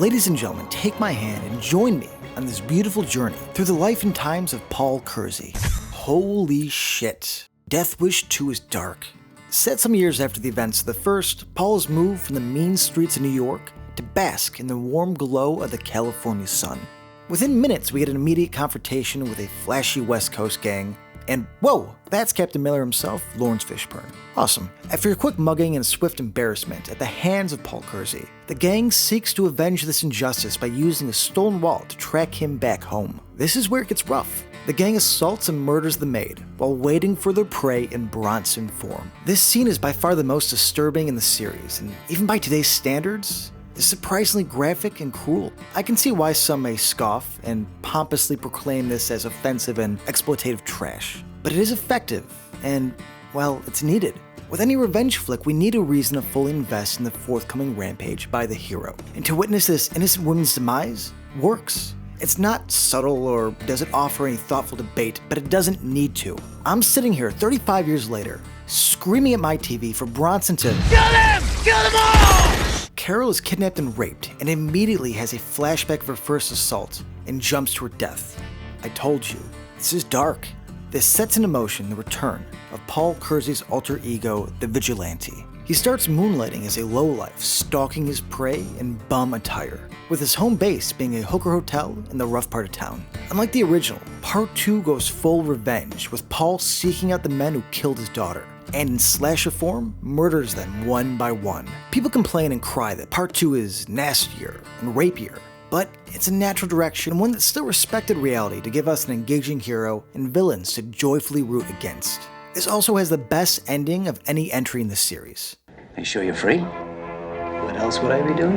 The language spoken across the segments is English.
Ladies and gentlemen, take my hand and join me on this beautiful journey through the life and times of Paul Kersey. Holy shit. Death Wish 2 is dark. Set some years after the events of the first, Paul has moved from the mean streets of New York to bask in the warm glow of the California sun. Within minutes, we get an immediate confrontation with a flashy West Coast gang, and whoa, that's Captain Miller himself, Lawrence Fishburne. Awesome. After a quick mugging and swift embarrassment at the hands of Paul Kersey, the gang seeks to avenge this injustice by using a stolen wallet to track him back home. This is where it gets rough. The gang assaults and murders the maid while waiting for their prey in Bronson form. This scene is by far the most disturbing in the series, and even by today's standards, is surprisingly graphic and cruel. I can see why some may scoff and pompously proclaim this as offensive and exploitative trash. But it is effective, and, well, it's needed. With any revenge flick, we need a reason to fully invest in the forthcoming rampage by the hero. And to witness this innocent woman's demise works. It's not subtle or does it offer any thoughtful debate, but it doesn't need to. I'm sitting here 35 years later, screaming at my TV for Bronson to kill him! Kill them all! Carol is kidnapped and raped, and immediately has a flashback of her first assault and jumps to her death. I told you, this is dark. This sets in motion the return of Paul Kersey's alter ego, the Vigilante. He starts moonlighting as a lowlife, stalking his prey in bum attire, with his home base being a hooker hotel in the rough part of town. Unlike the original, Part 2 goes full revenge, with Paul seeking out the men who killed his daughter, and in slasher form, murders them one by one. People complain and cry that Part 2 is nastier and rapier, but it's a natural direction and one that still respected reality to give us an engaging hero and villains to joyfully root against. This also has the best ending of any entry in the series. Are you sure you're free? What else would I be doing?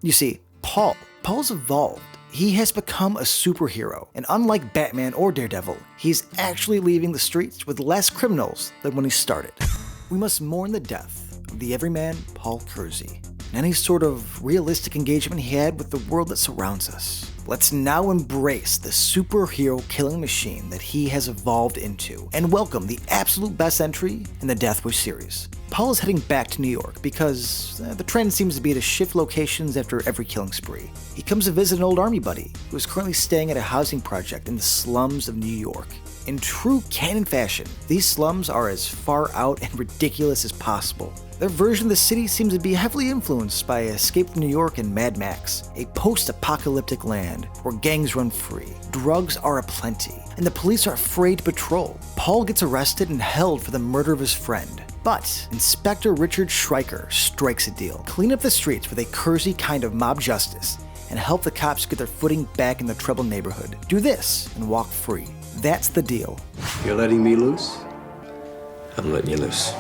You see, Paul's evolved. He has become a superhero, and unlike Batman or Daredevil, he's actually leaving the streets with less criminals than when he started. We must mourn the death of the everyman Paul Kersey, and any sort of realistic engagement he had with the world that surrounds us. Let's now embrace the superhero killing machine that he has evolved into, and welcome the absolute best entry in the Death Wish series. Paul is heading back to New York because the trend seems to be to shift locations after every killing spree. He comes to visit an old army buddy who is currently staying at a housing project in the slums of New York. In true canon fashion, these slums are as far out and ridiculous as possible. Their version of the city seems to be heavily influenced by Escape from New York and Mad Max, a post-apocalyptic land where gangs run free, drugs are aplenty, and the police are afraid to patrol. Paul gets arrested and held for the murder of his friend. But Inspector Richard Schreiker strikes a deal. Clean up the streets with a Kersey kind of mob justice and help the cops get their footing back in the troubled neighborhood. Do this and walk free. That's the deal. You're letting me loose? I'm letting you loose.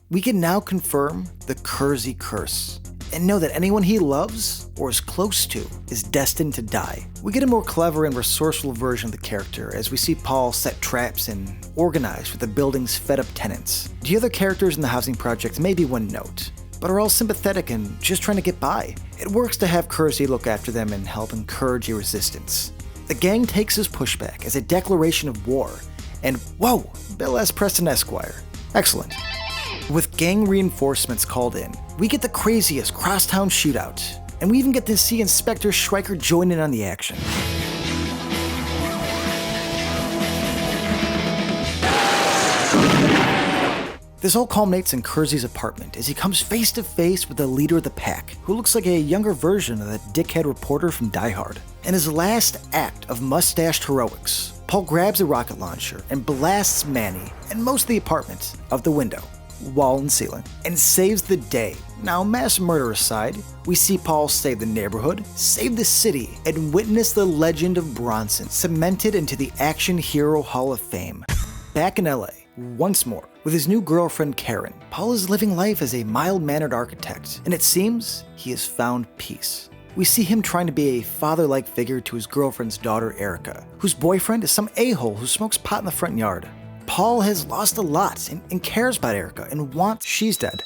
We can now confirm the Kersey curse and know that anyone he loves or is close to is destined to die. We get a more clever and resourceful version of the character as we see Paul set traps and organize with the building's fed-up tenants. The other characters in the housing project may be one note, but are all sympathetic and just trying to get by. It works to have Kersey look after them and help encourage a resistance. The gang takes his pushback as a declaration of war, and whoa, Bill S. Preston Esquire. Excellent. With gang reinforcements called in, we get the craziest crosstown shootout, and we even get to see Inspector Schreiker join in on the action. This all culminates in Kersey's apartment as he comes face to face with the leader of the pack, who looks like a younger version of the dickhead reporter from Die Hard. In his last act of mustached heroics, Paul grabs a rocket launcher and blasts Manny and most of the apartment out the window, wall and ceiling, and saves the day. Now, mass murder aside, we see Paul save the neighborhood, save the city, and witness the legend of Bronson cemented into the Action Hero Hall of Fame. Back in LA, once more, with his new girlfriend Karen, Paul is living life as a mild-mannered architect, and it seems he has found peace. We see him trying to be a father-like figure to his girlfriend's daughter Erica, whose boyfriend is some a-hole who smokes pot in the front yard. Paul has lost a lot and cares about Erica and wants she's dead.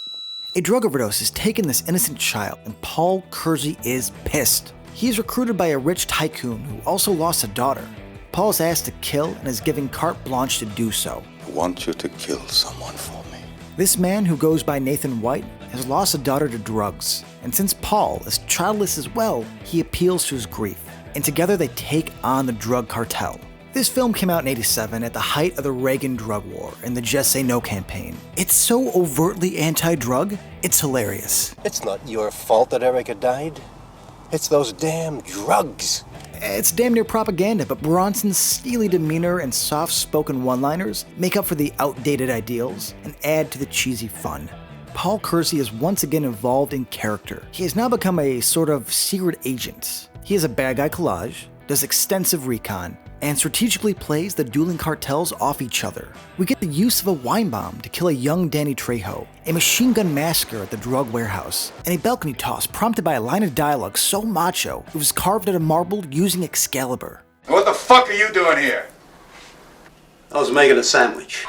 A drug overdose has taken this innocent child, and Paul Kersey is pissed. He is recruited by a rich tycoon who also lost a daughter. Paul is asked to kill and is given carte blanche to do so. I want you to kill someone for me. This man, who goes by Nathan White, has lost a daughter to drugs, and since Paul is childless as well, he appeals to his grief, and together they take on the drug cartel. This film came out in '87 at the height of the Reagan drug war and the Just Say No campaign. It's so overtly anti-drug, it's hilarious. It's not your fault that Erica died. It's those damn drugs. It's damn near propaganda, but Bronson's steely demeanor and soft-spoken one-liners make up for the outdated ideals and add to the cheesy fun. Paul Kersey is once again involved in character. He has now become a sort of secret agent. He is a bad guy collage, does extensive recon, and strategically plays the dueling cartels off each other. We get the use of a wine bomb to kill a young Danny Trejo, a machine gun massacre at the drug warehouse, and a balcony toss prompted by a line of dialogue so macho it was carved out of marble using Excalibur. What the fuck are you doing here? I was making a sandwich.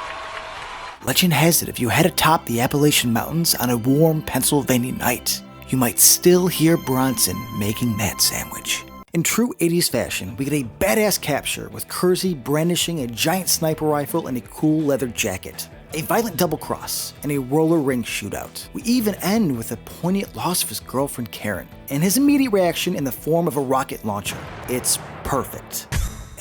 Legend has it if you head atop the Appalachian Mountains on a warm Pennsylvania night, you might still hear Bronson making that sandwich. In true 80s fashion, we get a badass capture with Kersey brandishing a giant sniper rifle and a cool leather jacket, a violent double cross, and a roller ring shootout. We even end with a poignant loss of his girlfriend Karen, and his immediate reaction in the form of a rocket launcher. It's perfect.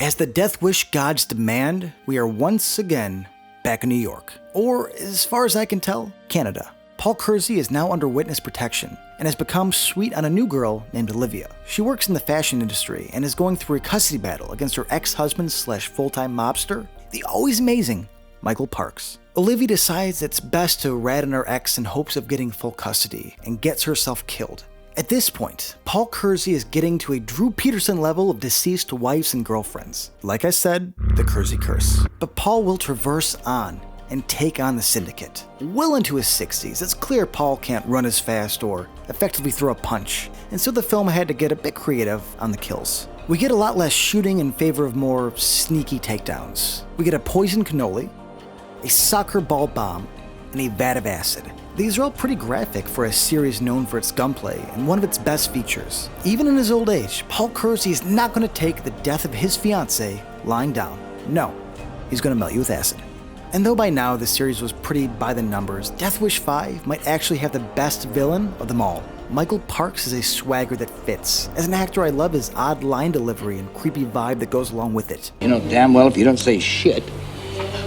As the death wish gods demand, we are once again back in New York, or as far as I can tell, Canada. Paul Kersey is now under witness protection and has become sweet on a new girl named Olivia. She works in the fashion industry and is going through a custody battle against her ex-husband / full-time mobster, the always amazing Michael Parks. Olivia decides it's best to rat on her ex in hopes of getting full custody and gets herself killed. At this point, Paul Kersey is getting to a Drew Peterson level of deceased wives and girlfriends. Like I said, the Kersey curse. But Paul will traverse on and take on the syndicate. Well into his 60s, it's clear Paul can't run as fast or effectively throw a punch, and so the film had to get a bit creative on the kills. We get a lot less shooting in favor of more sneaky takedowns. We get a poisoned cannoli, a soccer ball bomb, and a vat of acid. These are all pretty graphic for a series known for its gunplay and one of its best features. Even in his old age, Paul Kersey is not going to take the death of his fiancée lying down. No, he's going to melt you with acid. And though by now the series was pretty by the numbers, Death Wish 5 might actually have the best villain of them all. Michael Parks is a swagger that fits. As an actor, I love his odd line delivery and creepy vibe that goes along with it. You know damn well if you don't say shit,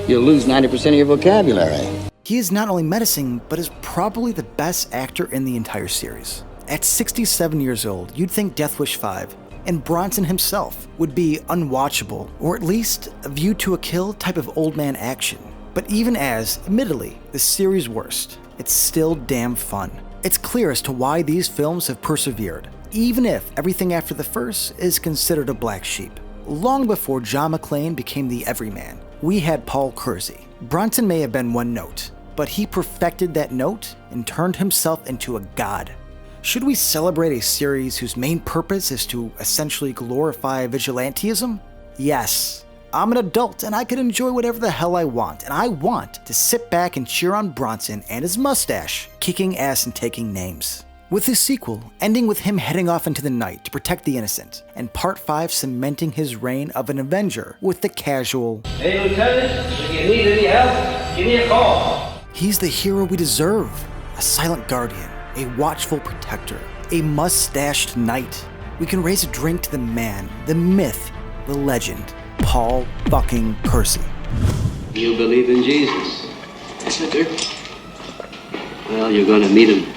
you'll lose 90% of your vocabulary. He is not only menacing, but is probably the best actor in the entire series. At 67 years old, you'd think Death Wish 5 and Bronson himself would be unwatchable, or at least a View to a Kill type of old man action. But even as, admittedly, the series' worst, it's still damn fun. It's clear as to why these films have persevered, even if everything after the first is considered a black sheep. Long before John McClane became the everyman, we had Paul Kersey. Bronson may have been one note, but he perfected that note and turned himself into a god. Should we celebrate a series whose main purpose is to essentially glorify vigilantism? Yes. I'm an adult and I can enjoy whatever the hell I want, and I want to sit back and cheer on Bronson and his mustache, kicking ass and taking names. With his sequel ending with him heading off into the night to protect the innocent, and Part 5 cementing his reign of an Avenger with the casual, "Hey Lieutenant, if you need any help, give me a call." He's the hero we deserve, a silent guardian, a watchful protector, a mustached knight. We can raise a drink to the man, the myth, the legend, Paul fucking Kersey. You believe in Jesus? Yes, I do. Well, you're gonna meet him